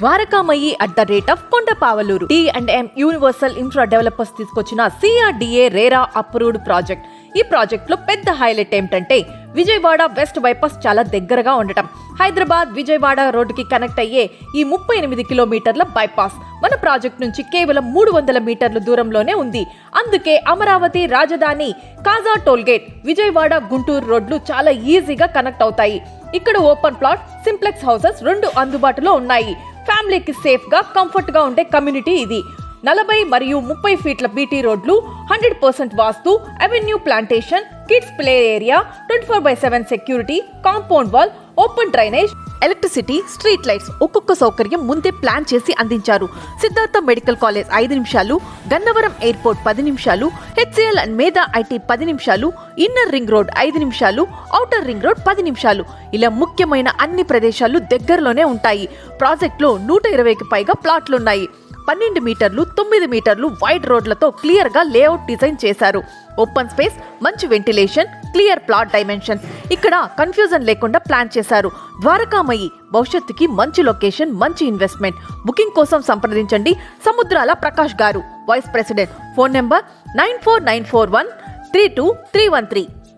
Dwarakamayi @ కొండపావలూరు. D&M universal infra developers తీసుకొచ్చిన CRDA RERA approved project. ఈ project లో పెద్ద హైలైట్ ఏమిటంటే విజయవాడ వెస్ట్ బైపాస్ చాలా దగ్గరగా ఉండటం. హైదరాబాద్ విజయవాడ రోడ్డుకి కనెక్ట్ అయ్యే ఈ 38 కిలోమీటర్ల బైపాస్ మన ప్రాజెక్ట్ నుంచి కేవలం 300 మీటర్ల దూరంలోనే ఉంది. అందుకే అమరావతి రాజధాని కాజా టోల్గేట్ విజయవాడ గుంటూరు రోడ్లు చాలా ఈజీగా కనెక్ట్ అవుతాయి. ఇక్కడ ఓపెన్ ప్లాట్ సింప్లెక్స్ హౌసెస్ 2 అందుబాటులో ఉన్నాయి. ఫ్యామిలీకి సేఫ్ గా కంఫర్ట్ గా ఉండే కమ్యూనిటీ ఇది. 40 మరియు 30 ఫీట్ల బీటీ రోడ్లు, 100% vastu, avenue plantation, kids play area, 24/7 security, compound wall, open drainage, electricity, street lights ఒక్కొక్క సౌకర్యం ముందే ప్లాన్ చేసి అందించారు. సిద్ధార్థ మెడికల్ కాలేజ్ 5 నిమిషాలు, గన్నవరం ఎయిర్పోర్ట్ 10 నిమిషాలు, HCL అండ్ మేధా ఐటీ 10 నిమిషాలు, ఇన్నర్ రింగ్ రోడ్ 5 నిమిషాలు, ఔటర్ రింగ్ రోడ్ 10 నిమిషాలు. ఇలా ముఖ్యమైన అన్ని ప్రదేశాలు దగ్గరలోనే ఉంటాయి. ప్రాజెక్టులో 120కి పైగా ప్లాట్లున్నాయి. 12 మీటర్లు 9 మీటర్లు వైడ్ రోడ్లతో క్లియర్ గా లేఅవుట్ డిజైన్ చేశారు. ఓపెన్ స్పేస్, మంచి వెంటిలేషన్, క్లియర్ ప్లాట్ డైమెన్షన్స్. ఇక్కడ కన్ఫ్యూజన్ లేకుండా ప్లాన్ చేశారు. ద్వారకామయి భవిష్యత్తుకి మంచి లొకేషన్, మంచి ఇన్వెస్ట్మెంట్. బుకింగ్ కోసం సంప్రదించండి సముద్రాల ప్రకాష్ గారు, వైస్ ప్రెసిడెంట్. Phone number 9494132313.